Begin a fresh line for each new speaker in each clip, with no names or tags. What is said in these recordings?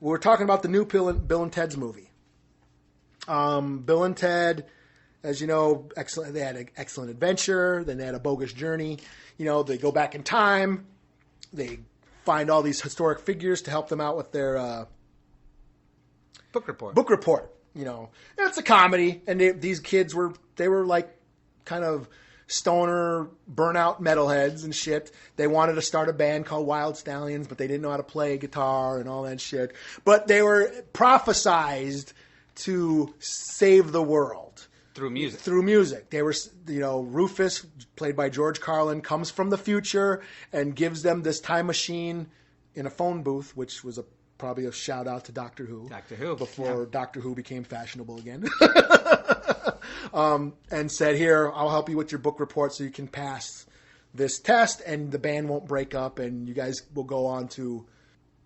we're talking about the new Bill and Ted's movie. Bill and Ted, as you know, excellent. They had an excellent adventure. Then they had a bogus journey. You know, they go back in time. They find all these historic figures to help them out with their
book report.
Book report. You know, and it's a comedy, and these kids were like kind of stoner, burnout metalheads and shit. They wanted to start a band called Wild Stallions, but they didn't know how to play guitar and all that shit. But they were prophesized to save the world.
Through music.
Through music. They were, you know, Rufus, played by George Carlin, comes from the future and gives them this time machine in a phone booth, which was probably a shout out to Doctor Who.
Doctor Who.
Before Doctor Who became fashionable again. And said, here, I'll help you with your book report so you can pass this test and the band won't break up and you guys will go on to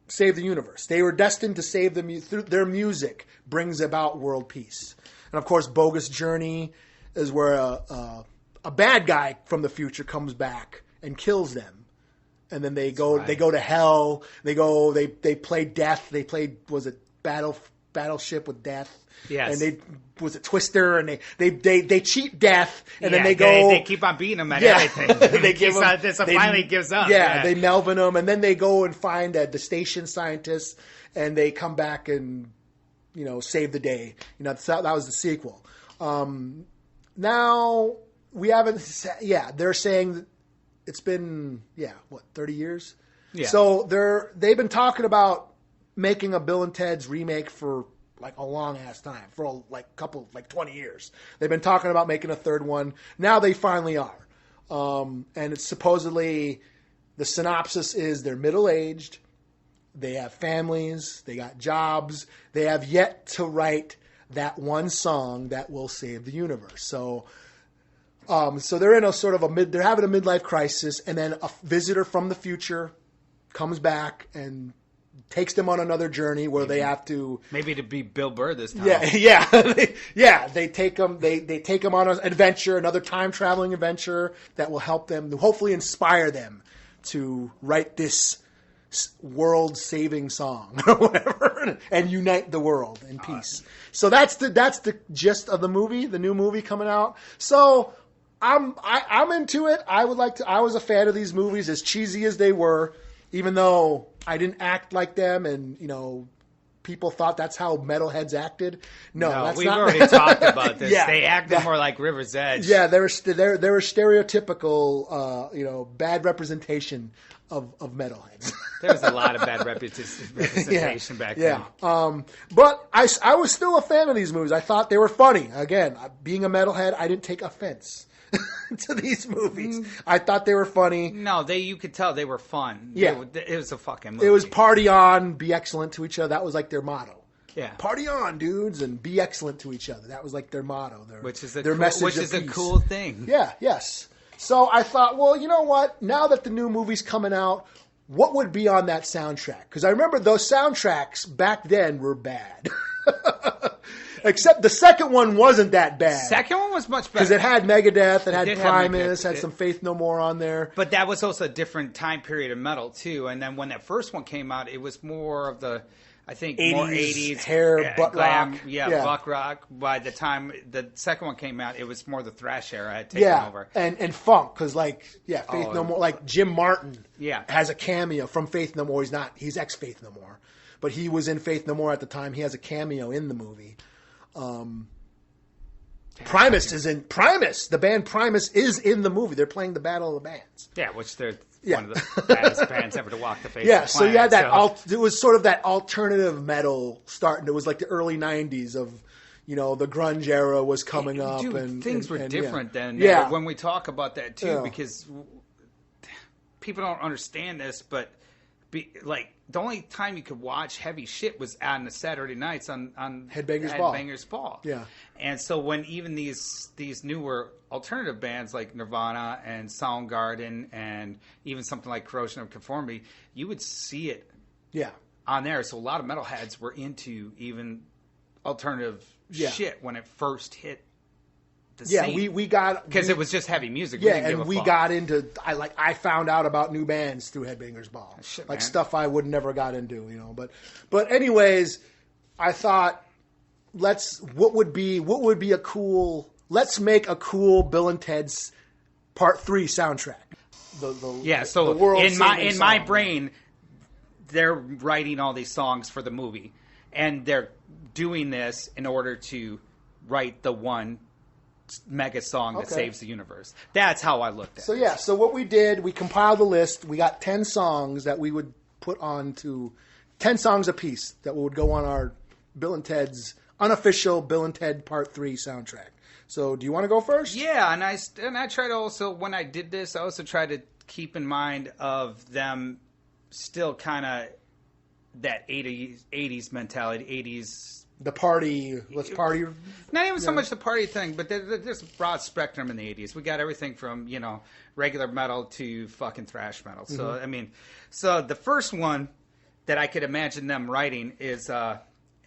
save the universe. They were destined to save through their music brings about world peace. And of course, Bogus Journey is where a bad guy from the future comes back and kills them. And then they go to hell. They play death. They played, was it Battleship with Death?
Yes.
And was it Twister? And they cheat death. And then they go.
They keep on beating them at everything.
They give them.
Finally gives up.
Yeah, they Melvin them, and then they go and find the station scientists, and they come back and save the day. That was the sequel. Now we haven't. Yeah, they're saying that it's been 30 years. Yeah. So they've been talking about making a Bill and Ted's remake for like a long ass time, for like 20 years. They've been talking about making a third one. Now they finally are. And it's supposedly, the synopsis is they're middle-aged, they have families, they got jobs, they have yet to write that one song that will save the universe. So they're in they're having a midlife crisis, and then a visitor from the future comes back and takes them on another journey where they have to
to be Bill Burr this time.
They take them on an adventure, another time traveling adventure that will help them, hopefully inspire them to write this world saving song or whatever, and unite the world in peace. So that's the gist of the movie, the new movie coming out. So I'm into it. I was a fan of these movies, as cheesy as they were, even though I didn't act like them, and people thought that's how metalheads acted. No,
we've already talked about this. They acted more like River's Edge.
Yeah, they were stereotypical, bad representation of metalheads.
There was a lot of bad representation back then.
But I was still a fan of these movies. I thought they were funny. Again, being a metalhead, I didn't take offense to these movies. I thought they were funny.
No, you could tell they were fun.
Yeah.
It was a fucking movie.
It was party on, be excellent to each other. That was like their motto.
Yeah.
Party on, dudes, and be excellent to each other. That was like their motto.
Which is
a
cool thing.
Yeah, yes. So I thought, well, you know what? Now that the new movie's coming out, what would be on that soundtrack? Because I remember those soundtracks back then were bad. Except the second one wasn't that bad.
Second one was much better.
Because it had Megadeth, it had Primus, had some Faith No More on there.
But that was also a different time period of metal, too. And then when that first one came out, it was more of the, I think,
80s,
more 80s.
Hair, butt
glam,
rock.
Yeah, butt rock. By the time the second one came out, it was more the thrash era had taken over.
And funk, because Faith No More, like Jim Martin has a cameo from Faith No More. He's ex-Faith No More. But he was in Faith No More at the time. He has a cameo in the movie. Primus is in Primus. The band Primus is in the movie. They're playing the Battle of the Bands.
Yeah, which they're one of the baddest bands ever to walk the face of the planet.
So you had that. It was sort of that alternative metal starting. It was like the early '90s of, the grunge era was coming up, and
things were different then. When we talk about that too, because people don't understand this, but the only time you could watch heavy shit was on the Saturday nights on Headbangers Ball.
Yeah.
And so when even these newer alternative bands like Nirvana and Soundgarden and even something like Corrosion of Conformity, you would see it on there. So a lot of metalheads were into even alternative shit when it first hit scene.
we got
because it was just heavy music.
We got into I found out about new bands through Headbangers Ball,
man.
Stuff I would never got into, But anyways, I thought let's make a cool Bill and Ted's Part 3 soundtrack.
So in my brain, they're writing all these songs for the movie, and they're doing this in order to write the one mega song that saves the universe. That's how I looked at it.
So what we did, we compiled the list. We got 10 songs that we would put on to 10 songs apiece that would go on our Bill and Ted's unofficial Bill and Ted Part 3 soundtrack. So, do you want to go first?
Yeah, and I tried to also, when I did this, I also tried to keep in mind of them still kind of that 80s mentality, 80s.
The party, let's party.
Not even so much the party thing, but there's a broad spectrum in the 80s. We got everything from, regular metal to fucking thrash metal. So, so the first one that I could imagine them writing is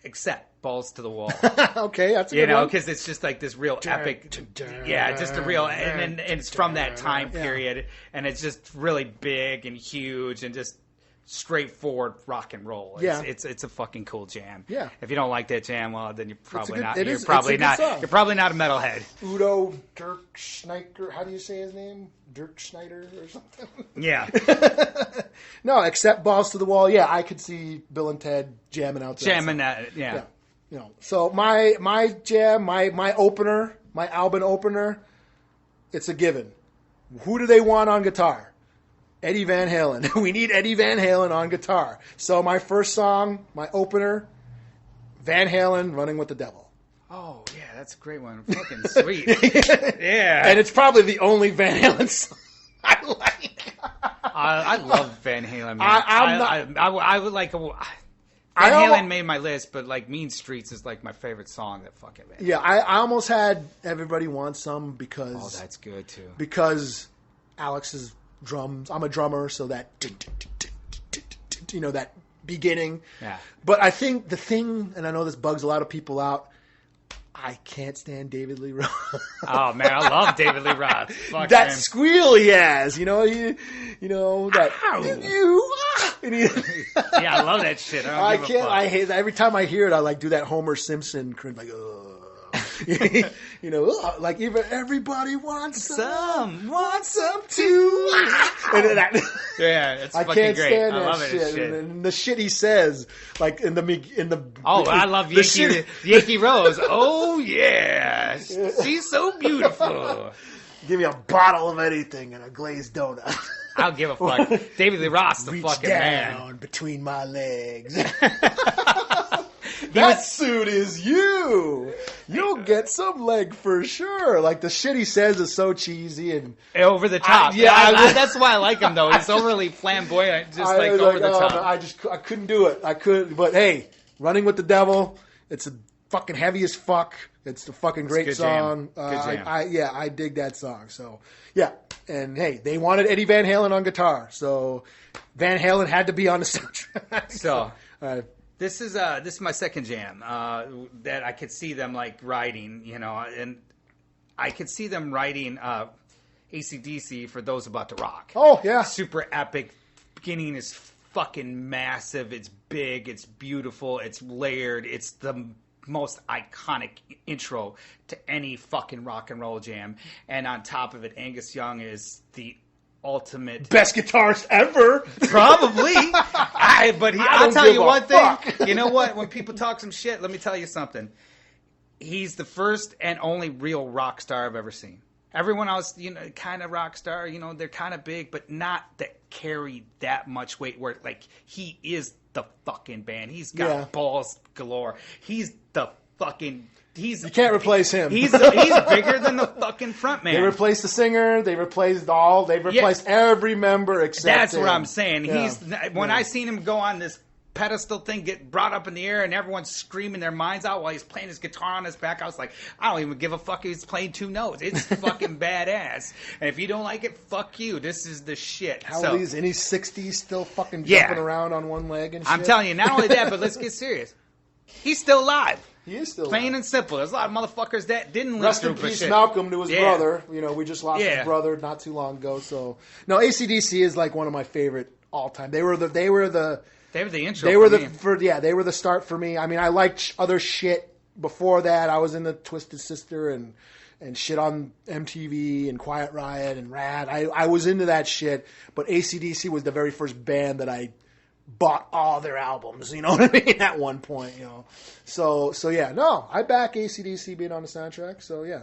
Accept. Balls to the Wall.
Okay, that's a good one.
Because it's just like this real epic, just a real, and it's from that time period, and it's just really big and huge and just straightforward rock and roll. It's a fucking cool jam.
Yeah.
If you don't like that jam, well, then you're probably not. You're
Song.
probably not a metalhead.
Udo Dirk Schneider. How do you say his name? Dirk Schneider or something?
Yeah.
No, Accept Balls to the Wall. Yeah, I could see Bill and Ted jamming out.
Yeah.
So my jam, my opener, my album opener, it's a given. Who do they want on guitar? Eddie Van Halen. We need Eddie Van Halen on guitar. So my first song, my opener, Van Halen, Running with the Devil.
Oh, yeah, that's a great one. Fucking sweet. Yeah.
And it's probably the only Van Halen song I like.
I love Van Halen, man. I would like a... Van Halen made my list, but Mean Streets is my favorite song that fucking band.
Yeah, I almost had Everybody Wants Some because...
Oh, that's good, too.
Because Alex's drums... I'm a drummer, so that... that beginning.
Yeah.
But I think the thing, and I know this bugs a lot of people out, I can't stand David Lee Roth.
Oh man, I love David Lee Roth. Fuck
that
him.
squeal he has, that.
Yeah, I love that shit. I can't.
I hate that. Every time I hear it, I do that Homer Simpson cringe, even everybody wants some too.
Yeah, it's
I
fucking
can't
great.
stand
I love
that
it.
shit. And the shit he says, in the.
Oh, I love Yankee Rose. Oh yeah, she's so beautiful.
Give me a bottle of anything and a glazed donut.
I'll give a fuck. David Lee Roth's the fucking man.
Reach down between my legs. That suit is you. You'll get some leg for sure. The shit he says is so cheesy and
over the top. That's why I like him though. He's overly flamboyant, just over the top.
No, I couldn't do it. I couldn't. But hey, Running with the Devil. It's a fucking heavy as fuck. It's a fucking great song.
Good jam.
I dig that song. So yeah, and hey, they wanted Eddie Van Halen on guitar, so Van Halen had to be on the soundtrack.
So. This is my second jam that I could see them writing, and I could see them writing AC/DC for Those About to Rock.
Oh yeah,
super epic. Beginning is fucking massive. It's big. It's beautiful. It's layered. It's the most iconic intro to any fucking rock and roll jam. And on top of it, Angus Young is the ultimate
best guitarist ever,
probably. I'll tell you one thing. You know what? When people talk some shit, let me tell you something. He's the first and only real rock star I've ever seen. Everyone else, kind of rock star, they're kind of big, but not that carry that much weight. Where he is the fucking band. He's got balls galore. He's the fucking. You
can't replace him.
He's bigger than the fucking front man.
They replaced the singer. They replaced every member except
That's
him.
what I'm saying.
Yeah.
When I seen him go on this pedestal thing, get brought up in the air, and everyone's screaming their minds out while he's playing his guitar on his back, I was like, I don't even give a fuck if he's playing two notes. It's fucking badass. And if you don't like it, fuck you. This is the shit.
How old is he? In his 60s, still fucking jumping around on one leg and shit?
I'm telling you, not only that, but let's get serious. He's still alive.
He is still
Plain
alive.
and simple. There's a lot of motherfuckers that didn't live
Rest
through
in peace,
shit.
Malcolm, to his brother. You know, we just lost his brother not too long ago. So, no, AC/DC is like one of my favorite all time. They were the intro. They were the start for me. I mean, I liked other shit before that. I was in the Twisted Sister and shit on MTV and Quiet Riot and Rad. I was into that shit, but AC/DC was the very first band that I bought all their albums, you know what I mean, at one point, you know. So yeah, no, I back AC/DC being on the soundtrack, so yeah.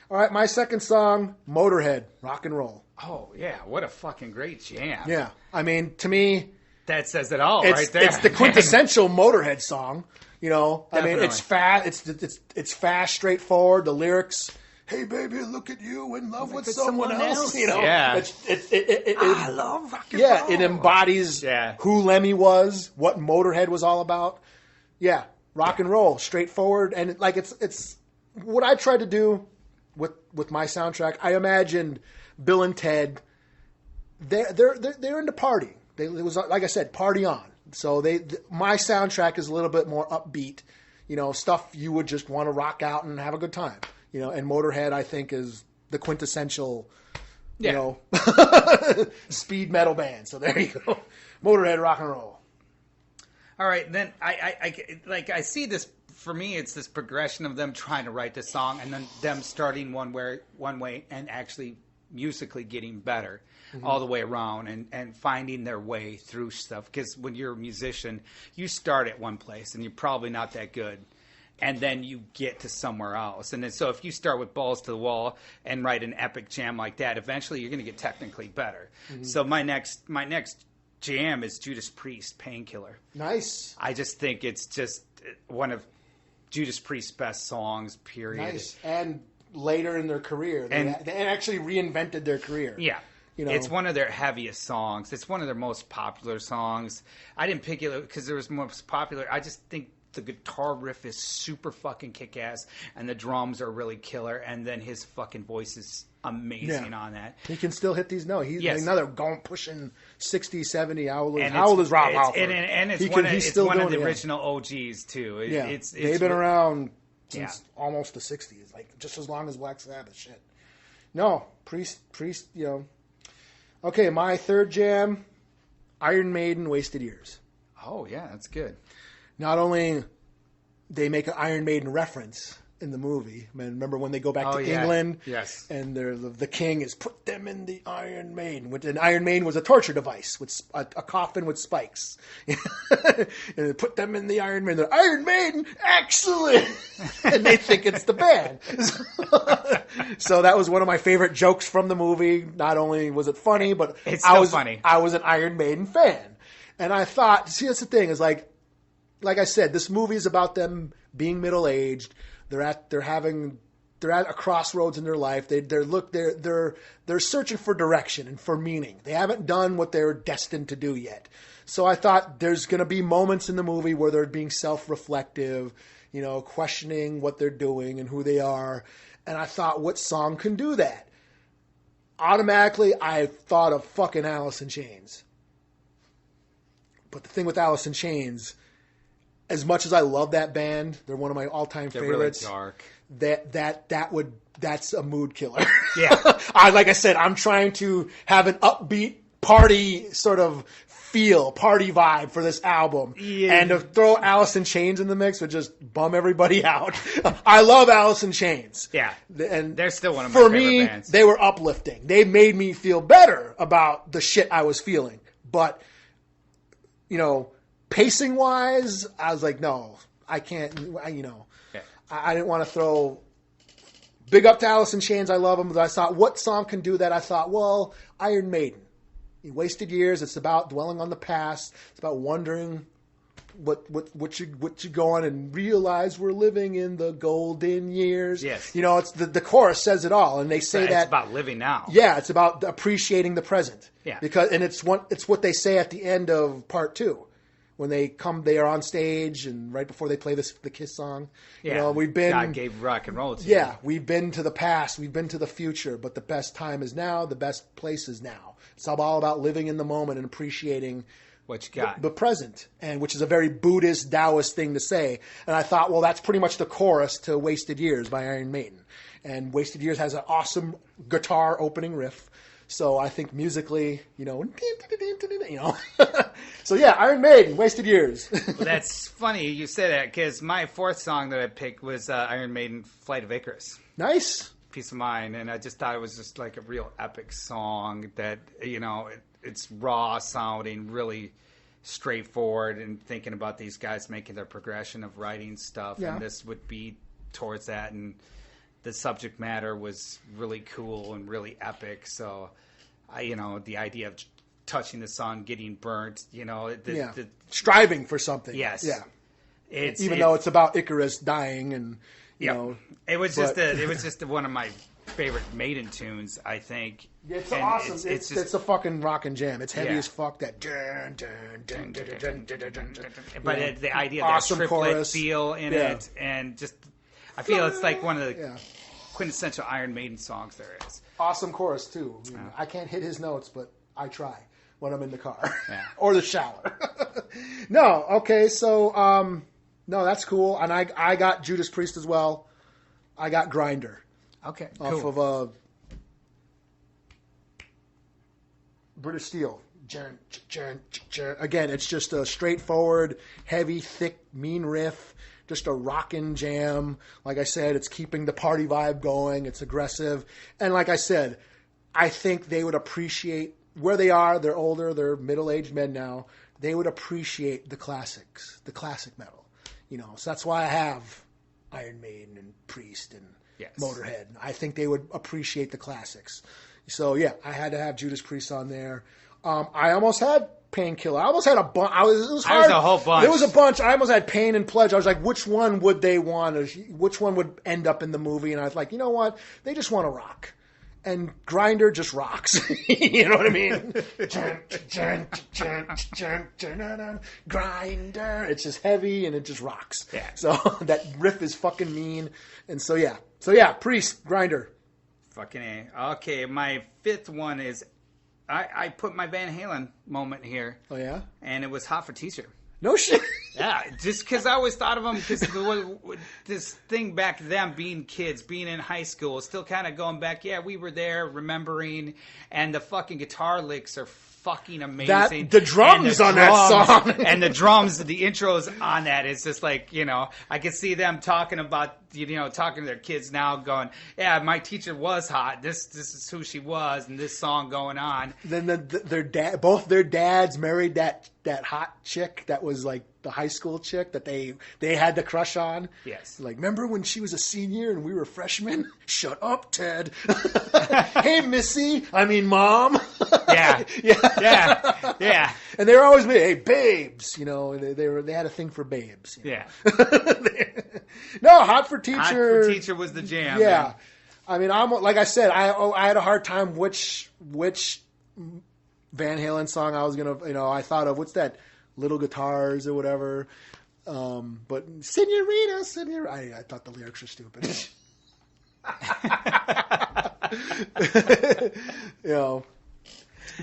All right, my second song, Motorhead, Rock and Roll.
Oh, yeah, what a fucking great jam.
Yeah, I mean, to me...
That says it all right there.
It's the quintessential Motorhead song, you know.
Definitely.
I mean, it's fast, it's fast, straightforward, the lyrics... Hey baby, look at you in love with someone else. You know,
yeah.
I love rock and roll. Yeah, it embodies who Lemmy was, what Motorhead was all about. Yeah, rock and roll, straightforward, and like it's what I tried to do with my soundtrack. I imagined Bill and Ted. They're into partying. It was like I said, party on. So my soundtrack is a little bit more upbeat. You know, stuff you would just want to rock out and have a good time. You know, and Motorhead, I think, is the quintessential, you know, speed metal band. So there you go. Motorhead, rock and roll.
All right, then I see this. For me, it's this progression of them trying to write the song and then them starting one way and actually musically getting better all the way around and finding their way through stuff. Because when you're a musician, you start at one place and you're probably not that good. And then you get to somewhere else. And then, so if you start with balls to the wall and write an epic jam like that, eventually you're going to get technically better. Mm-hmm. So my next jam is Judas Priest, Painkiller.
Nice.
I just think it's just one of Judas Priest's best songs, period.
Nice. And later in their career. They actually reinvented their career.
Yeah. You know. It's one of their heaviest songs. It's one of their most popular songs. I didn't pick it because it was most popular. I just think the guitar riff is super fucking kick-ass, and the drums are really killer, and then his fucking voice is amazing on that.
He can still hit these notes. He's another pushing 60, 70. How old is Rob Halford?
And it's one of the original OGs, too.
They've been around since almost the 60s, like just as long as Black Sabbath shit. No, Priest, you know. Okay, my third jam, Iron Maiden, Wasted Years.
Oh, yeah, that's good.
Not only they make an Iron Maiden reference in the movie. Man, remember when they go back to England?
Yes.
And the king is put them in the Iron Maiden. And Iron Maiden was a torture device with a coffin with spikes. And they put them in the Iron Maiden. The Iron Maiden, excellent! And they think it's the band. So that was one of my favorite jokes from the movie. Not only was it funny, but
it's still funny.
I was an Iron Maiden fan. And I thought, see, that's the thing, is like I said, this movie is about them being middle-aged. They're at a crossroads in their life. They're searching for direction and for meaning. They haven't done what they're destined to do yet. So I thought there's going to be moments in the movie where they're being self-reflective, you know, questioning what they're doing and who they are. And I thought, what song can do that? Automatically, I thought of fucking Alice in Chains. But the thing with Alice in Chains, as much as I love that band, they're one of my all-time favorites.
Really dark.
That's a mood killer.
Yeah.
Like I said, I'm trying to have an upbeat party sort of feel, party vibe for this album. Yeah. And to throw Alice in Chains in the mix would just bum everybody out. I love Alice in Chains.
Yeah.
And
they're still one of my favorite bands.
For me, they were uplifting. They made me feel better about the shit I was feeling. But, you know, pacing wise, I was like, no, I can't. I didn't want to throw big up to Alice in Chains. I love them, but I thought, what song can do that? I thought, well, Iron Maiden, Wasted Years. It's about dwelling on the past. It's about wondering what you go on and realize we're living in the golden years.
Yes,
you know, it's the chorus says it all, and they say that
it's about living now.
Yeah, it's about appreciating the present.
Yeah,
it's what they say at the end of part 2. When they are on stage and right before they play the Kiss song.
Yeah,
you know, we've been,
God gave rock and roll to you.
Yeah, we've been to the past, we've been to the future, but the best time is now, the best place is now. It's all about living in the moment and appreciating
What you got?
The present, and which is a very Buddhist, Taoist thing to say. And I thought, well, that's pretty much the chorus to Wasted Years by Iron Maiden. And Wasted Years has an awesome guitar opening riff. So I think musically, So yeah, Iron Maiden, Wasted Years.
Well, that's funny you said that, because my fourth song that I picked was Iron Maiden, Flight of Icarus.
Nice.
Peace of Mind. And I just thought it was just like a real epic song that, it's raw sounding, really straightforward, and thinking about these guys making their progression of writing stuff. Yeah. And this would be towards that. And the subject matter was really cool and really epic. So, the idea of touching the sun, getting burnt, the
striving for something.
Yes.
Yeah. Even though it's about Icarus dying and,
it was just one of my favorite Maiden tunes, I think.
It's awesome. It's a fucking rockin' jam. It's heavy as fuck. That
but the idea of awesome that triplet chorus. Feel in it, and just I feel it's like one of the quintessential Iron Maiden songs there is.
Awesome chorus too. I can't hit his notes, but I try when I'm in the car or the shower. No, okay, so no, that's cool. And I got Judas Priest as well. I got Grinder.
Okay,
off
cool.
of British Steel. Again, it's just a straightforward, heavy, thick, mean riff. Just a rockin' jam. Like I said, it's keeping the party vibe going. It's aggressive. And like I said, I think they would appreciate where they are. They're older. They're middle-aged men now. They would appreciate the classics, the classic metal. So that's why I have Iron Maiden and Priest and Motorhead. I think they would appreciate the classics. So, yeah, I had to have Judas Priest on there. I almost had Painkiller. I almost had a bunch. It was hard.
There was a whole bunch.
There was a bunch. I almost had Pain and Pledge. I was like, which one would they want? Which one would end up in the movie? And I was like, you know what? They just want to rock. And Grinder just rocks. You know what I mean? Grinder. It's just heavy and it just rocks.
Yeah.
So that riff is fucking mean. And so yeah, Priest, Grinder.
Fucking A. Okay, my fifth one is I put my Van Halen moment here.
Oh yeah?
And it was Hot for Teacher.
No shit.
Yeah, just because I always thought of them because this thing back then, being kids, being in high school, still kind of going back. Yeah, we were there, remembering, and the fucking guitar licks are fucking amazing.
The drums on that song,
and the drums, the intros on that. It's just like I can see them talking about talking to their kids now, going, yeah, my teacher was hot. This is who she was, and this song going on.
Then both their dads married that hot chick that was like the high school chick that they had the crush on.
Yes.
Like, remember when she was a senior and we were freshmen? Shut up, Ted. Hey, Missy. I mean, Mom.
Yeah. Yeah.
And they were always, hey, babes. They had a thing for babes.
Yeah.
No, Hot for Teacher.
Hot for Teacher was the jam.
Yeah.
Man.
I mean, like I said, I had a hard time which Van Halen song I was gonna, I thought of. What's that? Little Guitars or whatever. But Senorita. I thought the lyrics were stupid.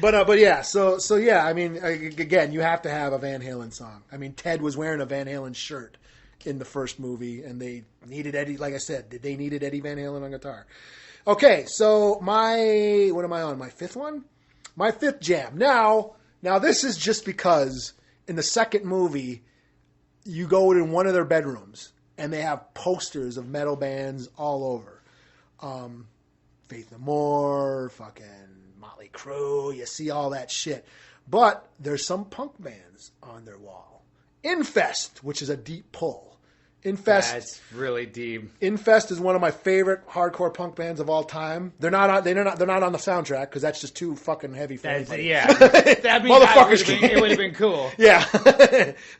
But yeah. So yeah. I mean, again, you have to have a Van Halen song. I mean, Ted was wearing a Van Halen shirt in the first movie, and they needed Eddie. Like I said, they needed Eddie Van Halen on guitar. Okay, so what am I on? My fifth one? My fifth jam. Now this is just because in the second movie, you go in one of their bedrooms and they have posters of metal bands all over. Faith No More, fucking Motley Crue, you see all that shit. But there's some punk bands on their wall. Infest, which is a deep pull. Infest.
That's really deep.
Infest is one of my favorite hardcore punk bands of all time. They're not on the soundtrack because that's just too fucking heavy for anybody.
Yeah, it would have been cool.
Yeah,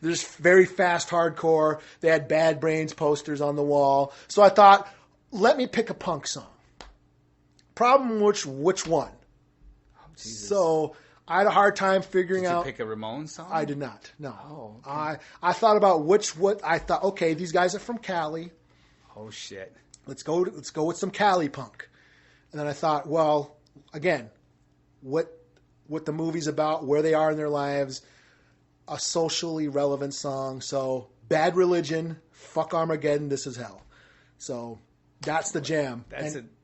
there's very fast hardcore. They had Bad Brains posters on the wall. So I thought, let me pick a punk song. Problem, which one?
Oh, Jesus.
So I had a hard time figuring out.
Did you pick a Ramones song?
I did not. No.
Oh, okay.
I thought about I thought, okay, these guys are from Cali.
Oh shit.
Let's go with some Cali punk. And then I thought, well, again, what the movie's about, where they are in their lives. a socially relevant song. So Bad Religion, Fuck Armageddon, This Is Hell. So that's the jam.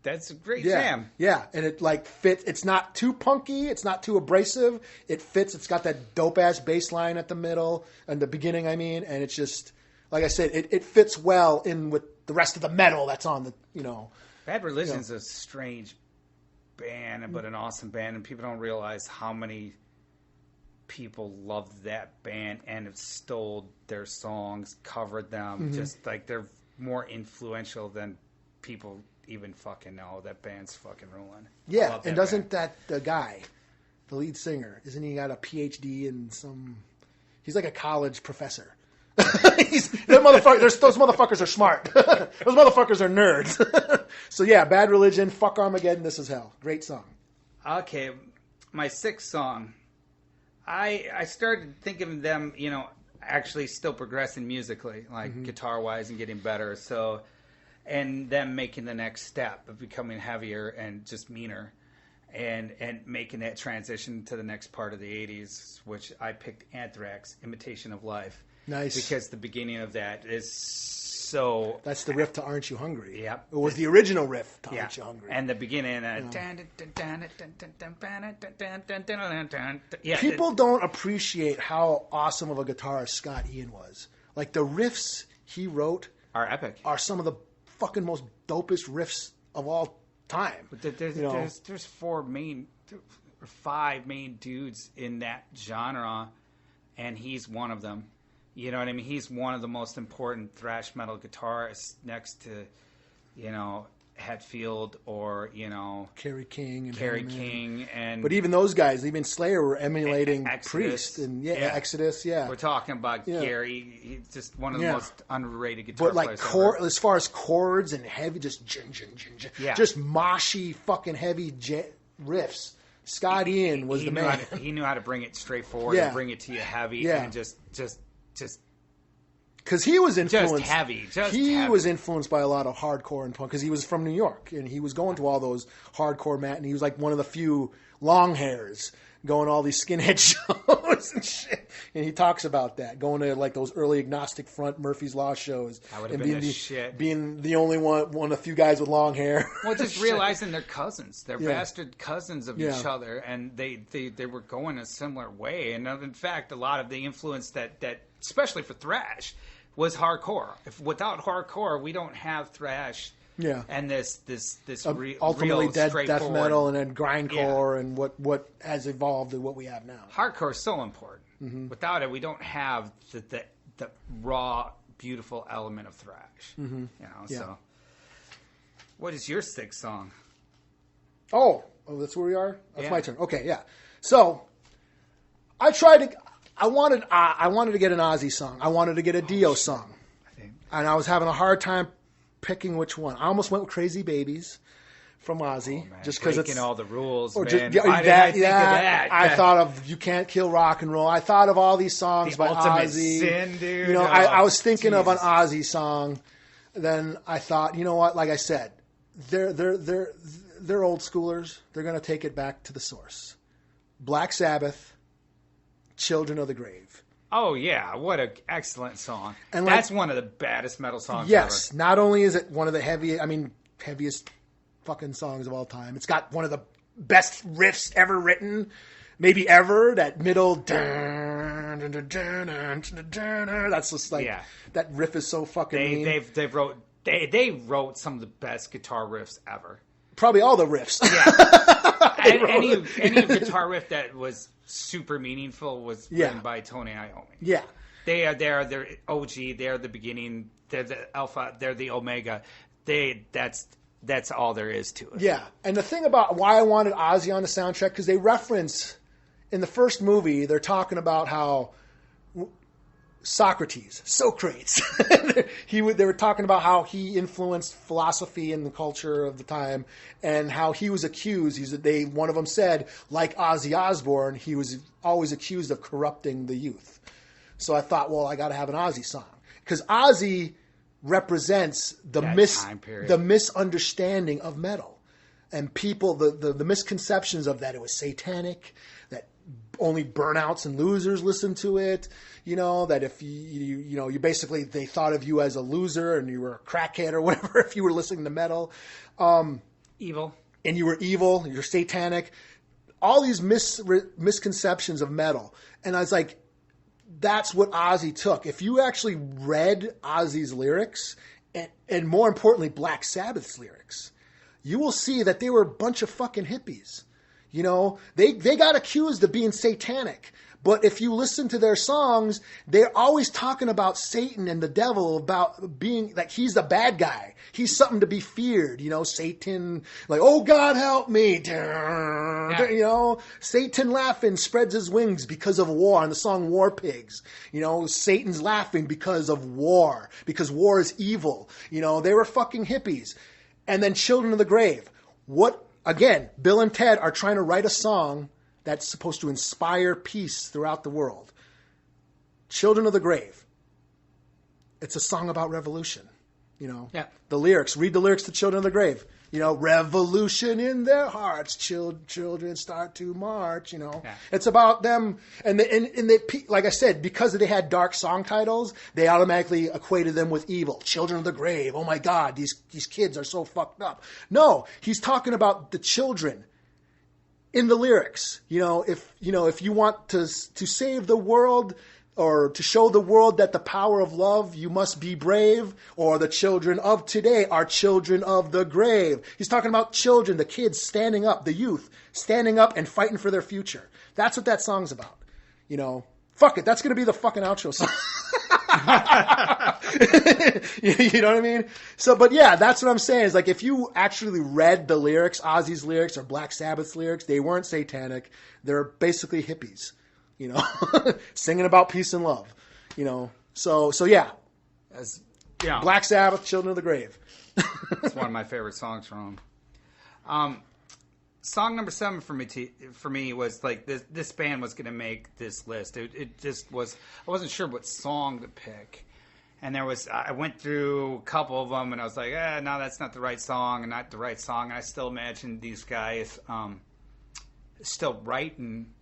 That's a great jam.
Yeah, and it like fits. It's not too punky. It's not too abrasive. It fits. It's got that dope ass bass line at the middle and the beginning. I mean, and it's just like I said, it fits well in with the rest of the metal that's on the
Bad Religion's a strange band, but an awesome band, and people don't realize how many people love that band and have stole their songs, covered them. Just like they're more influential than people even fucking know. That band's fucking ruined.
Yeah, and doesn't the guy, the lead singer, isn't he got a PhD in some? He's like a college professor. Those motherfuckers are smart. Those motherfuckers are nerds. So yeah, Bad Religion, Fuck Armageddon, This Is Hell. Great song.
Okay, my sixth song. I started thinking of them, actually still progressing musically, like guitar-wise and getting better. So, and them making the next step of becoming heavier and just meaner, and making that transition to the next part of the 80s, which I picked Anthrax, Imitation of Life.
Nice.
Because the beginning of that is so...
That's the riff to Aren't You Hungry?
Yep.
It was the original riff to Aren't You Hungry.
And the beginning...
People don't appreciate how awesome of a guitarist Scott Ian was. Like, the riffs he wrote...
Are epic.
Are some of the fucking most dopest riffs of all time.
But there's five main dudes in that genre, and he's one of them. You know what I mean? He's one of the most important thrash metal guitarists next to, Hetfield or,
Kerry King.
But
even those guys, even Slayer, were emulating
Exodus,
Priest. And Exodus, yeah.
We're talking about Gary. He's just one of the most underrated guitar players ever.
As far as chords and heavy, just just moshy fucking heavy riffs. Scott Ian was the man.
He knew how to bring it straight forward and bring it to you heavy and just
because he was influenced.
Just heavy.
He was influenced by a lot of hardcore and punk because he was from New York and he was going to all those hardcore and he was like one of the few long hairs going to all these skinhead shows and shit. And he talks about that, going to like those early Agnostic Front Murphy's Law shows.
I would have been
being the only one of the few guys with long hair.
Well, just realizing they're cousins. They're bastard cousins of each other, and they were going a similar way. And in fact, a lot of the influence that especially for thrash, was hardcore. Without hardcore, we don't have thrash.
Yeah,
and this
ultimately
real
death metal and then grindcore and what has evolved to what we have now.
Hardcore is so important. Mm-hmm. Without it, we don't have the raw, beautiful element of thrash. Mm-hmm. So. What is your sixth song?
Oh, that's where we are. That's my turn. Okay, yeah. So I wanted to get an Ozzy song. I wanted to get a Dio song, and I was having a hard time picking which one. I almost went with Crazy Babies from Ozzy, just because it's
all the rules.
Or
man.
Just,
Why did I think of that?
I thought of You Can't Kill Rock and Roll. I thought of all these songs by Ozzy.
Sin, dude.
I was thinking of an Ozzy song. Then I thought, you know what? Like I said, they're old schoolers. They're going to take it back to the source. Black Sabbath, Children of the Grave.
Oh, yeah. What an excellent song. And that's one of the baddest metal songs
ever. Not only is it one of the heaviest fucking songs of all time, it's got one of the best riffs ever written, maybe ever. That middle... That's just like... That riff is so fucking mean.
They wrote some of the best guitar riffs ever.
Probably all the riffs.
Yeah. any guitar riff that was super meaningful was written by Tony Iommi.
Yeah.
They're OG, they're the beginning, they're the alpha, they're the omega. That's all there is to it.
Yeah. And the thing about why I wanted Ozzy on the soundtrack, because they reference in the first movie, they're talking about how Socrates, they were talking about how he influenced philosophy and the culture of the time, and how he was accused. One of them said, like Ozzy Osbourne, he was always accused of corrupting the youth. So I thought, well, I got to have an Ozzy song, because Ozzy represents the misunderstanding of metal, and people the misconceptions of that it was satanic, that only burnouts and losers listen to it. That if you basically, they thought of you as a loser and you were a crackhead or whatever if you were listening to metal.
Evil.
And you were evil, you're satanic. All these misconceptions of metal. And I was like, that's what Ozzy took. If you actually read Ozzy's lyrics, and more importantly, Black Sabbath's lyrics, you will see that they were a bunch of fucking hippies. They got accused of being satanic. But if you listen to their songs, they're always talking about Satan and the devil, about being like he's the bad guy. He's something to be feared. Satan, like, oh God, help me. Yeah. Satan laughing spreads his wings because of war. On the song War Pigs, Satan's laughing because of war, because war is evil. They were fucking hippies. And then Children of the Grave. Again, Bill and Ted are trying to write a song that's supposed to inspire peace throughout the world. Children of the Grave. It's a song about revolution.
Yeah.
The lyrics. Read the lyrics to Children of the Grave. Revolution in their hearts. Children start to march. Yeah. It's about them. And they, like I said, because they had dark song titles, they automatically equated them with evil. Children of the Grave. Oh my God, these kids are so fucked up. No, he's talking about the children. In the lyrics, if you want to save the world or to show the world that the power of love, you must be brave, or the children of today are children of the grave. He's talking about children, the kids standing up, the youth standing up and fighting for their future. That's what that song's about. Fuck it. That's going to be the fucking outro song. You know what I mean? So, but yeah, that's what I'm saying. Is like, if you actually read the lyrics, Ozzy's lyrics or Black Sabbath's lyrics, they weren't satanic. They're basically hippies, singing about peace and love, So yeah.
Yeah.
Black Sabbath, Children of the Grave.
It's one of my favorite songs from them. Song number 7 for me was like this band was going to make this list. It just was. I wasn't sure what song to pick, and I went through a couple of them, and I was like, no, that's not the right song, and not the right song. And I still imagine these guys still writing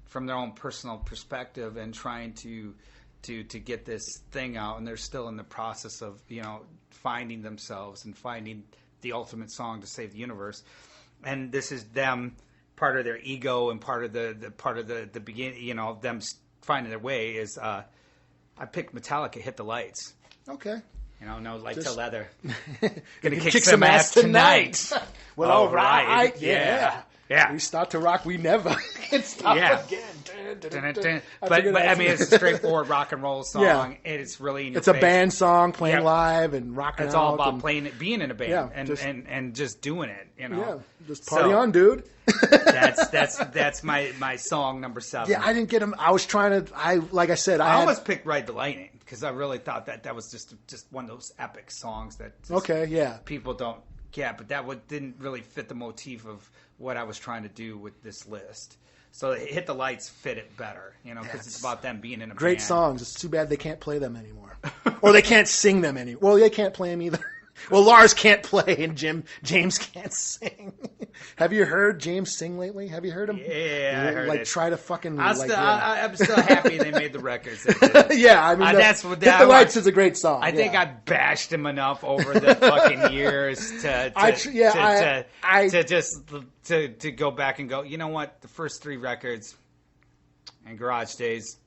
from their own personal perspective and trying to get this thing out, and they're still in the process of finding themselves and finding the ultimate song to save the universe. And this is them, part of their ego and part of the beginning, them finding their way is, I picked Metallica, Hit the Lights.
Okay.
No light to
Just...
leather. Gonna kick some ass tonight.
Well, all right.
Yeah.
We start to rock, we never can stop again.
But I mean, it's a straightforward rock and roll song. Yeah. It's really in your
face. It's a band song, playing live and rocking out.
It's all about being in a band and just doing it.
Yeah, just party on, dude.
That's my song number 7.
Yeah, I didn't get him. I was trying to. Like I said,
I almost picked Ride the Lightning because I really thought that was just one of those epic songs that people don't get, but that didn't really fit the motif of what I was trying to do with this list. So Hit the Lights fit it better, because it's about them being in a
great
band.
Songs. It's too bad they can't play them anymore, or they can't sing them anymore. Well, they can't play them either. Well, Lars can't play and James can't sing. Have you heard James sing lately? Have you heard him?
Yeah, I heard it.
Try to fucking.
I'm still happy they made the records.
Yeah, I mean, Hit the Lights is a great song.
I think I bashed him enough over the fucking years to go back and go. You know what? The first 3 records and Garage Days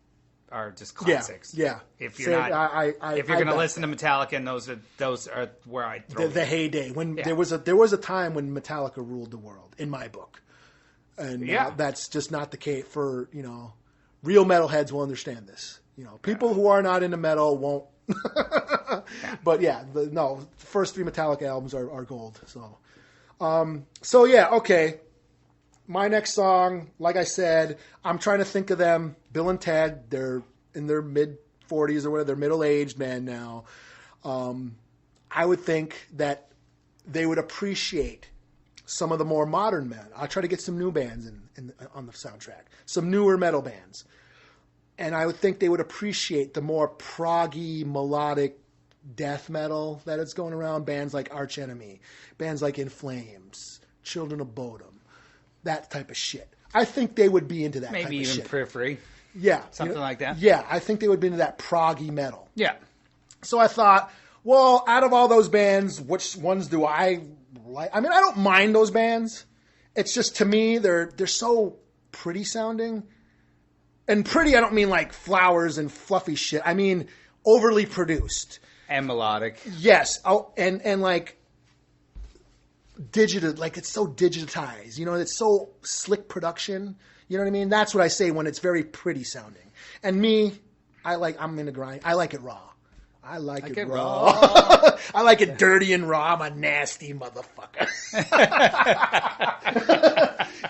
are just classics.
Yeah.
If you're going to listen to Metallica, and those are where I throw
the heyday when there was a time when Metallica ruled the world in my book, and that's just not the case for real metalheads will understand this. People who are not into metal won't. But the first 3 Metallica albums are gold. So okay. My next song, like I said, I'm trying to think of them. Bill and Ted, they're in their mid-40s or whatever. They're middle-aged men now. I would think that they would appreciate some of the more modern men. I'll try to get some new bands on the soundtrack, some newer metal bands. And I would think they would appreciate the more proggy, melodic death metal that is going around. Bands like Arch Enemy, bands like In Flames, Children of Bodom. That type of shit. I think they would be into that
maybe
type of
even
shit.
Periphery.
Yeah.
Something like that.
Yeah, I think they would be into that proggy metal.
Yeah.
So I thought, well, out of all those bands, which ones do I like? I mean, I don't mind those bands. It's just, to me, they're so pretty sounding. And pretty, I don't mean like flowers and fluffy shit. I mean overly produced.
And melodic.
Yes. Oh, and like digital, like it's so digitized. You know, it's so slick production. You know what I mean? That's what I say when it's very pretty sounding. And me, I'm in the grind. I like it raw. I like it raw. I like it dirty and raw. I'm a nasty motherfucker.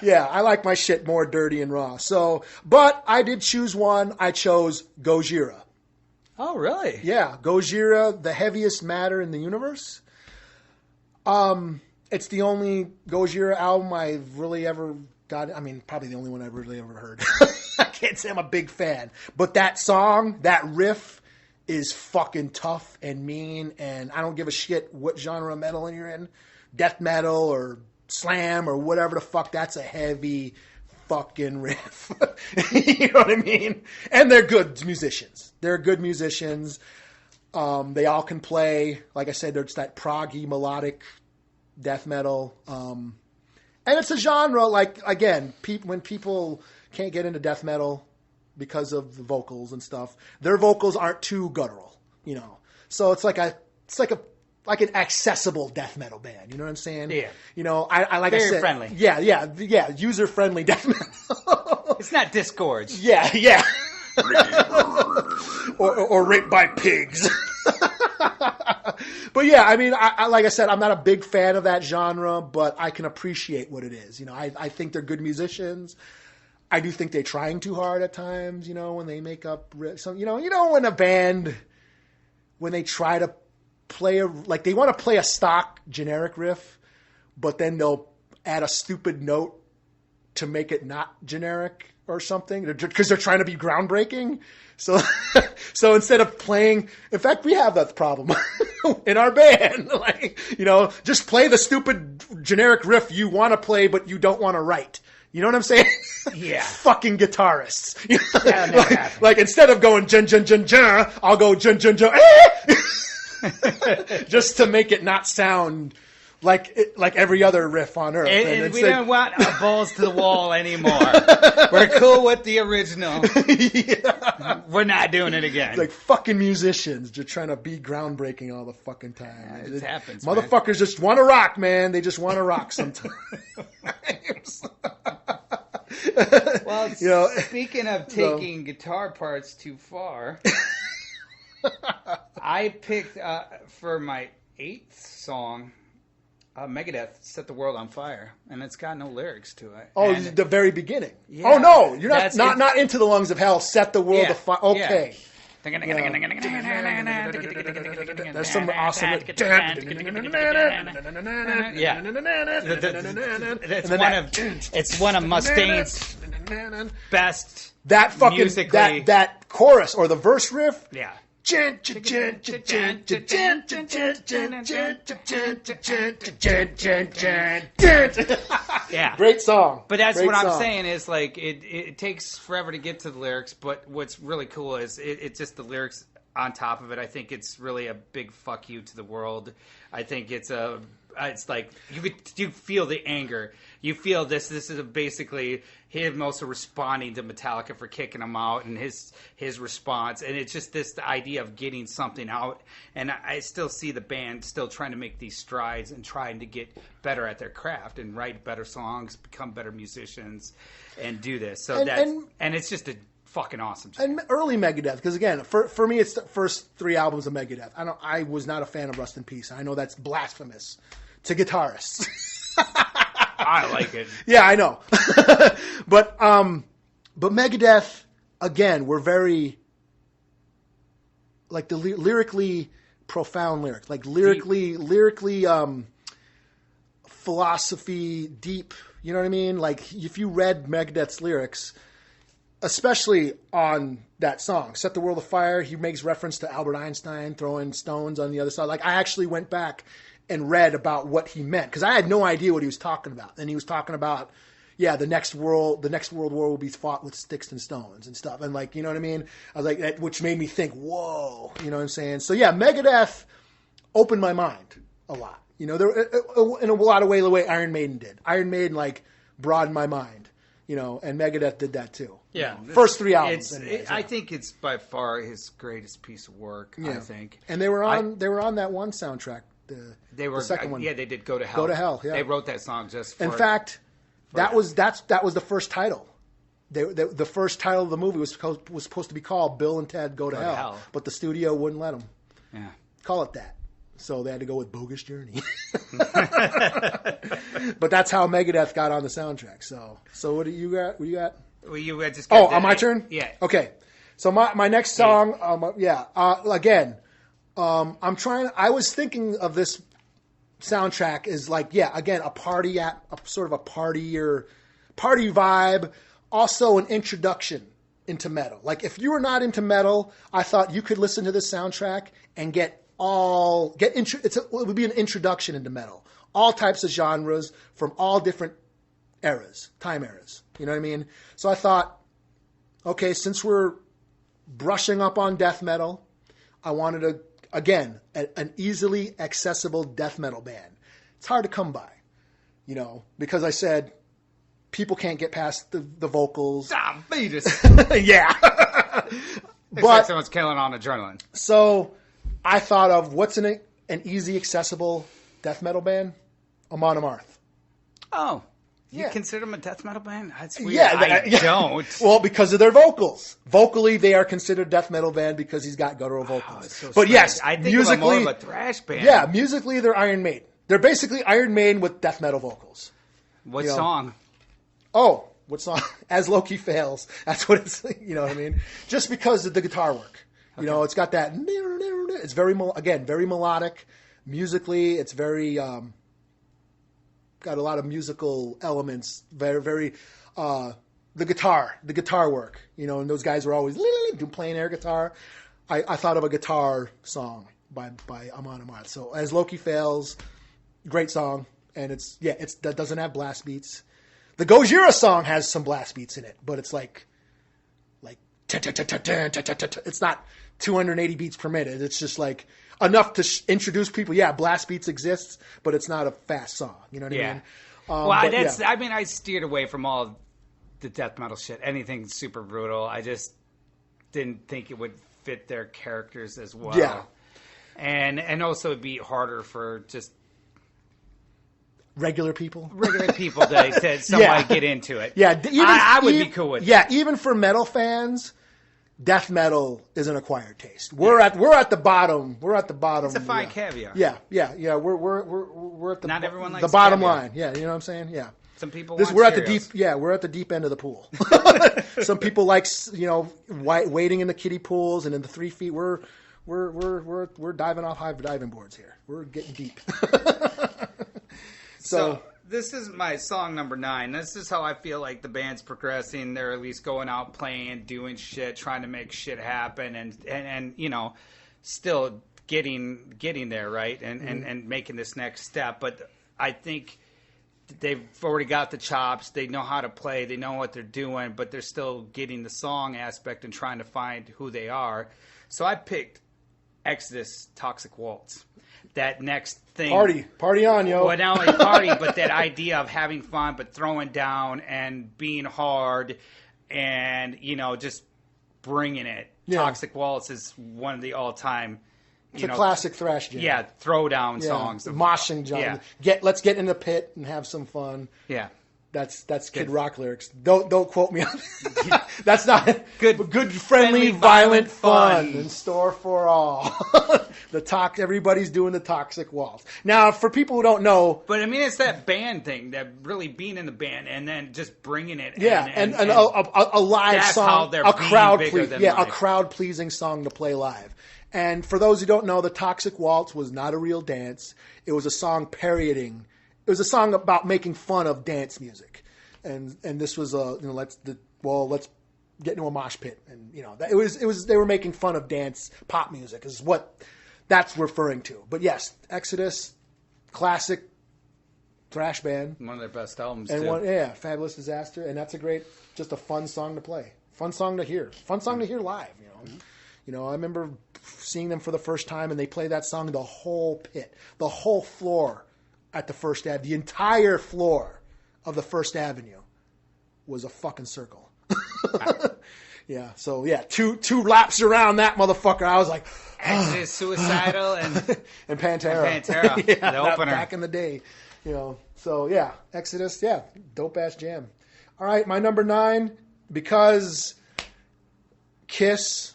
Yeah, I like my shit more dirty and raw. So, but I did choose one. I chose Gojira.
Oh, really?
Yeah, Gojira, the heaviest matter in the universe. It's the only Gojira album I've really ever got. I mean, probably the only one I've really ever heard. I can't say I'm a big fan, but that song, that riff, is fucking tough and mean, and I don't give a shit what genre of metal you're in, death metal or slam or whatever the fuck. That's a heavy fucking riff. You know what I mean? And they're good musicians. They're good musicians. They all can play. Like I said, there's that proggy melodic death metal. And it's a genre, like, again, when people can't get into death metal because of the vocals and stuff, their vocals aren't too guttural, you know. So it's like an accessible death metal band. You know what I'm saying?
Yeah.
You know, I like
Very
I said,
friendly.
Yeah. User friendly death metal.
It's not Disgorge.
Yeah. or raped by pigs. But yeah, I mean, I like I said, I'm not a big fan of that genre, but I can appreciate what it is. You know, I think they're good musicians. I do think they're trying too hard at times, you know, when they make up some, you know, when a band, when they try to play they want to play a stock generic riff, but then they'll add a stupid note to make it not generic or something because they're trying to be groundbreaking. So instead of playing, in fact, we have that problem in our band. Like, you know, just play the stupid generic riff you want to play, but you don't want to write. You know what I'm saying?
Yeah.
Fucking guitarists. like instead of going jun jun jun jun, I'll go jun jun jun. Just to make it not sound like every other riff on earth.
And we don't want balls to the wall anymore. We're cool with the original. Yeah. We're not doing it again.
It's like fucking musicians just trying to be groundbreaking all the fucking time.
It happens,
motherfuckers, man. Just want to rock, man. They just want to rock sometimes.
Well, you know, speaking of taking guitar parts too far, I picked for my 8th song, Megadeth, Set the World on Fire, and it's got no lyrics to it.
Oh, the very beginning.
Yeah,
oh no, you're not Into the Lungs of Hell. Set the World afire. Okay. Yeah. There's some awesome.
Yeah. It's one of Mustaine's best.
That fucking
musically.
that chorus or the verse riff.
Yeah. Yeah.
Great song.
But that's what I'm saying is like it takes forever to get to the lyrics, but what's really cool is it's just the lyrics on top of it. I think it's really a big fuck you to the world. I think it's like you feel the anger. You feel this is basically him also responding to Metallica for kicking him out and his response. And it's just the idea of getting something out. And I still see the band still trying to make these strides and trying to get better at their craft and write better songs, become better musicians, and do this. So and it's just a fucking awesome jam.
And early Megadeth, because again, for me, it's the first 3 albums of Megadeth. I was not a fan of Rust in Peace. I know that's blasphemous to guitarists.
I like it.
Yeah, I know. But Megadeth, again, were very like the lyrically profound lyrics, like lyrically philosophy deep. You know what I mean? Like if you read Megadeth's lyrics, especially on that song, Set the World Afire, he makes reference to Albert Einstein throwing stones on the other side. Like I actually went back and read about what he meant because I had no idea what he was talking about. And he was talking about, yeah, the next world war will be fought with sticks and stones and stuff. And like, you know what I mean? I was like, that, which made me think, whoa, you know what I'm saying? So yeah, Megadeth opened my mind a lot. You know, there in a lot of ways the way Iron Maiden did. Iron Maiden like broadened my mind, you know, and Megadeth did that too.
Yeah,
you know, first 3 albums.
I think it's by far his greatest piece of work. Yeah. I think,
and they were on that one soundtrack. The second one.
Yeah, they did Go to Hell.
Go to Hell. Yeah,
they wrote that song just for.
In fact, that was the first title. The first title of the movie was supposed to be called Bill and Ted Go to Hell, but the studio wouldn't let them.
Yeah,
call it that. So they had to go with Bogus Journey. But that's how Megadeth got on the soundtrack. So what do you got? What do you got?
Well, you just
got on my turn?
Yeah.
Okay. So my next song, again, I was thinking of this soundtrack as like, again, a party sort of a party vibe, also an introduction into metal. Like if you were not into metal, I thought you could listen to this soundtrack and it would be an introduction into metal. All types of genres from all different time eras. You know what I mean? So I thought, okay, since we're brushing up on death metal, I wanted an easily accessible death metal band. It's hard to come by, you know, because I said people can't get past the vocals.
Diabetes.
Yeah.
But someone's killing on adrenaline.
So I thought of what's an easy, accessible death metal band? Amon Amarth.
Oh. You consider them a death metal band? That's weird.
Yeah,
I don't.
Well, because of their vocals. Vocally, they are considered death metal band because he's got guttural vocals.
So
but yes,
I think
musically,
more of a thrash band.
Yeah, musically, they're Iron Maiden. They're basically Iron Maiden with death metal vocals.
What song?
Oh, what song? As Loki Fails. That's what it's. You know what I mean? Just because of the guitar work. Okay. You know, it's got that. It's very melodic. Musically, it's very. Got a lot of musical elements. Very, very. The guitar work. You know, and those guys were always playing air guitar. I thought of a guitar song by Amon Amarth. So As Loki Fails, great song, and that doesn't have blast beats. The Gojira song has some blast beats in it, but it's like it's not 280 beats per minute. It's just like enough to introduce people. Yeah, blast beats exists, but it's not a fast song. You know what I mean?
I mean, I steered away from all the death metal shit. Anything super brutal. I just didn't think it would fit their characters as well.
Yeah,
and also it'd be harder for just
regular people
to somehow get into it.
Yeah,
I would be cool with it.
Yeah, even for metal fans, death metal is an acquired taste. We're at the bottom. We're at the bottom.
It's a fine caveat.
Yeah. We're at the
not everyone likes
the bottom
caveat.
line. Yeah, you know what I'm saying? Yeah.
Some people
we're at the deep. Yeah, we're at the deep end of the pool. Some people like wading in the kiddie pools and in the 3 feet. We're diving off high diving boards here. We're getting deep.
So this is my song number 9. This is how I feel like the band's progressing. They're at least going out playing, doing shit, trying to make shit happen, and you know, still getting there, right? And making this next step. But I think they've already got the chops. They know how to play. They know what they're doing, but they're still getting the song aspect and trying to find who they are. So I picked Exodus, Toxic Waltz. That next thing.
Party on, yo.
Well, not only party, but that idea of having fun, but throwing down and being hard and, you know, just bringing it. Yeah. Toxic Waltz is one of the all-time,
it's a classic thrash jam.
Yeah, throwdown songs.
Moshing jam. Yeah. Let's get in the pit and have some fun.
Yeah.
That's Kid Rock lyrics. Don't quote me on that. That's not good friendly, violent fun in store for all. Everybody's doing the Toxic Waltz. Now, for people who don't know,
but I mean, it's that band thing, that really being in the band and then just bringing it.
Yeah, and a live song, a crowd pleasing song to play live. And for those who don't know, the Toxic Waltz was not a real dance. It was a song parodying. It was a song about making fun of dance music, and this was let's get into a mosh pit, and it was they were making fun of dance pop music is what that's referring to. But yes, Exodus, classic thrash band.
One of their best albums,
and
too.
Fabulous Disaster. And that's just a fun song to play. Fun song to hear. Fun song to hear live, you know. Mm-hmm. You know, I remember seeing them for the first time, and they played that song the whole pit, the whole floor at the First Ave. The entire floor of the First Avenue was a fucking circle. Yeah, so yeah, two laps around that motherfucker. I was like,
Exodus, Suicidal, and
Pantera.
And Pantera,
yeah,
the opener.
Back in the day, you know. So yeah, Exodus, yeah, dope ass jam. All right, my number 9, because Kiss,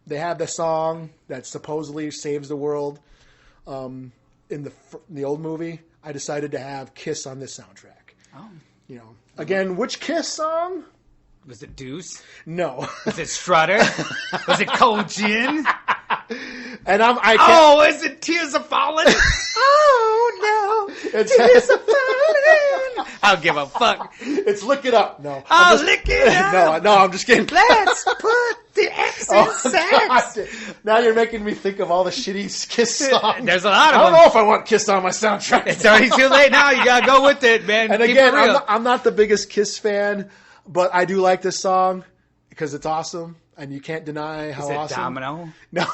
they have the song that supposedly saves the world. In the old movie, I decided to have Kiss on this soundtrack.
Oh,
you know, again, which Kiss song?
Was it Deuce?
No.
Was it Strutter? Was it Cold Gin?
And
is it Tears Are Falling? Oh, no.
It's
Tears Are Falling. I don't give a fuck.
It's Lick It Up. No.
Lick it up.
No, I'm just kidding.
Let's put the X in sex.
God. Now you're making me think of all the shitty Kiss songs.
There's a lot of them.
I don't know if I want Kiss on my soundtrack.
It's already too late now. You gotta go with it, man.
And again, I'm not the biggest Kiss fan, but I do like this song because it's awesome, and you can't deny how awesome.
Domino?
No.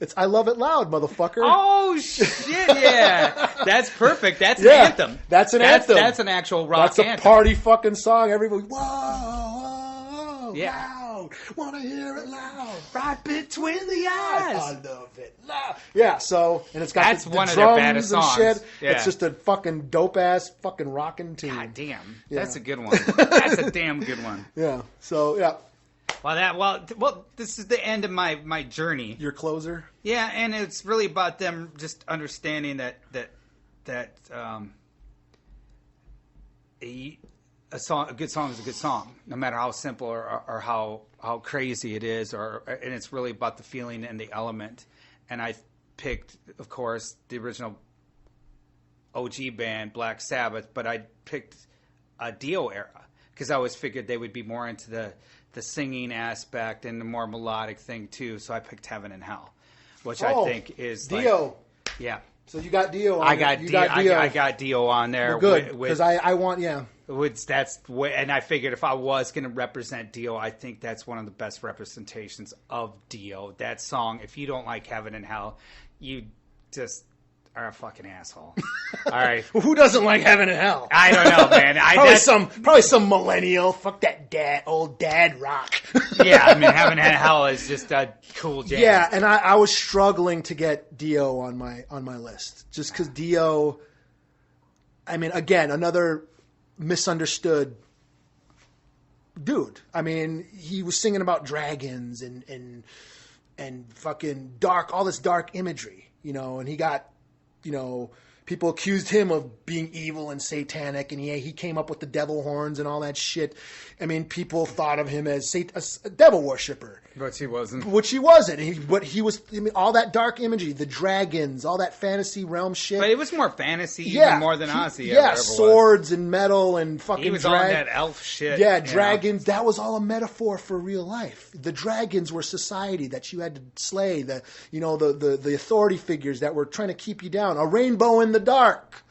It's I Love It Loud, motherfucker.
Oh, shit, yeah. That's perfect. That's an anthem.
That's an anthem.
That's an actual rock anthem.
That's a party fucking song. Everybody, whoa, loud. Want to hear it loud.
Right between the eyes.
I love it loud. Yeah, so, and it's got the
one of
drums
their baddest
and
songs.
shit.
Yeah.
It's just a fucking dope-ass fucking rockin' tune.
God damn.
Yeah.
That's a good one. That's a damn good one.
Yeah, so, yeah.
Well, this is the end of my journey.
Your closer?
Yeah, and it's really about them just understanding that a good song is a good song, no matter how simple or how crazy it is, and it's really about the feeling and the element. And I picked, of course, the original OG band, Black Sabbath, but I picked a Dio era because I always figured they would be more into the singing aspect and the more melodic thing too. So I picked Heaven and Hell, which I think is
Dio.
Yeah.
So you got Dio on
I got Dio on there.
Well, good, because I want, yeah.
And I figured if I was going to represent Dio, I think that's one of the best representations of Dio. That song, if you don't like Heaven and Hell, you just are a fucking asshole. All right.
Who doesn't like Heaven and Hell?
I don't know, man.
Probably some millennial. Fuck that old dad rock.
Yeah, I mean, Heaven and Hell is just a cool jam.
Yeah, and I was struggling to get Dio on my list. Just because Dio, I mean, again, another misunderstood dude. I mean, he was singing about dragons and fucking all this dark imagery, you know, and he got, you know, people accused him of being evil and satanic, and he came up with the devil horns and all that shit. I mean, people thought of him as a devil worshiper.
But he wasn't.
Which he wasn't. But he was, I mean, all that dark imagery, the dragons, all that fantasy realm shit.
But it was more fantasy even more than Ozzy ever was.
Swords and metal and fucking
he was on that elf shit.
Yeah, dragons. That was all a metaphor for real life. The dragons were society that you had to slay. The authority figures that were trying to keep you down. A rainbow in the dark.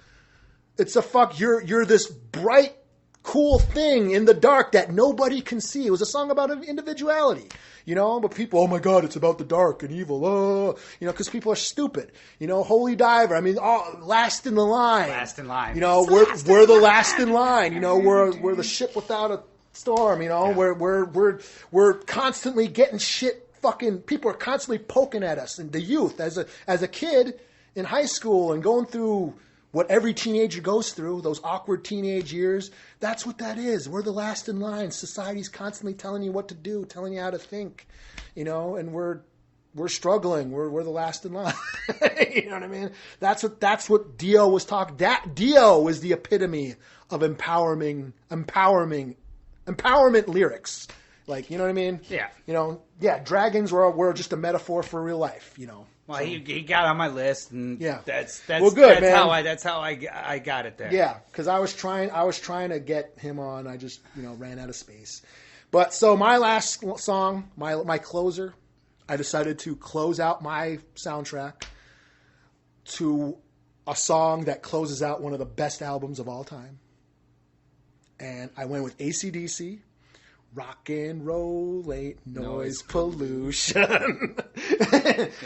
It's you're this bright, cool thing in the dark that nobody can see. It was a song about individuality, you know, but people, oh my God, it's about the dark and evil, you know, because people are stupid, you know. Holy Diver, I mean, last in the line.
Last in line.
You know, we're the last in line, you know, we're the ship without a storm, you know, yeah. We're constantly getting shit fucking, people are constantly poking at us, and the youth, as a kid in high school and going through what every teenager goes through, those awkward teenage years, that's what that is. We're the last in line. Society's constantly telling you what to do, telling you how to think, you know, and we're struggling. We're the last in line. You know what I mean? That's what Dio was talking. That Dio was the epitome of empowerment lyrics. Like, you know what I mean?
Yeah.
You know, yeah, dragons were just a metaphor for real life, you know.
Well, he got on my list, and
yeah.
that's
well, good,
man. That's how I got it there.
Yeah, because I was trying to get him on. I just ran out of space. But so my last song, my closer, I decided to close out my soundtrack to a song that closes out one of the best albums of all time. And I went with AC/DC, Rock and Roll Ain't Noise Pollution.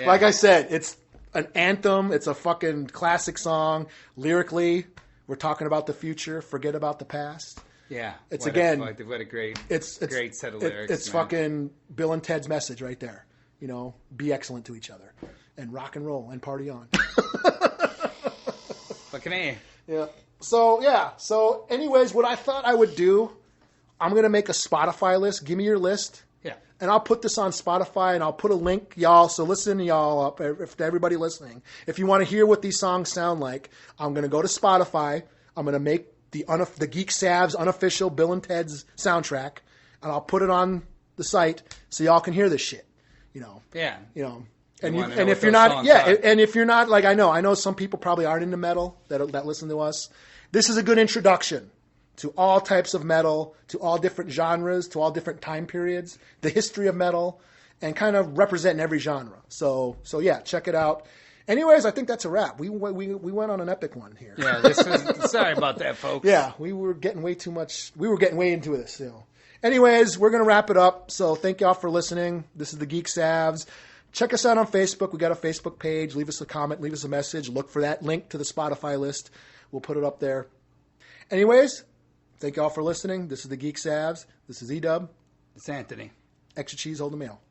Like I said, it's an anthem. It's a fucking classic song. Lyrically, we're talking about the future. Forget about the past.
Yeah.
It's
what a great set of lyrics.
It's fucking Bill and Ted's message right there. You know, be excellent to each other and rock and roll and party on.
Fucking A.
Yeah. So anyways, what I thought I would do, I'm going to make a Spotify list. Give me your list.
Yeah.
And I'll put this on Spotify, and I'll put a link, y'all. So listen, y'all, to everybody listening. If you want to hear what these songs sound like, I'm going to go to Spotify. I'm going to make the Geek SAVZ unofficial Bill and Ted's soundtrack, and I'll put it on the site so y'all can hear this shit. You know.
Yeah.
You know. And if you're not, and if you're not, like I know some people probably aren't into metal that listen to us. This is a good introduction to all types of metal, to all different genres, to all different time periods, the history of metal, and kind of representing every genre. So yeah, check it out. Anyways, I think that's a wrap. We went on an epic one here.
Yeah, sorry about that, folks.
Yeah, we were getting way too much. We were getting way into this. Anyways, we're gonna wrap it up. So thank y'all for listening. This is the Geek SAVZ. Check us out on Facebook. We got a Facebook page. Leave us a comment. Leave us a message. Look for that link to the Spotify list. We'll put it up there. Anyways, thank y'all for listening. This is the Geek SAVZ. This is E-Dub.
It's Anthony.
Extra cheese, hold the mail.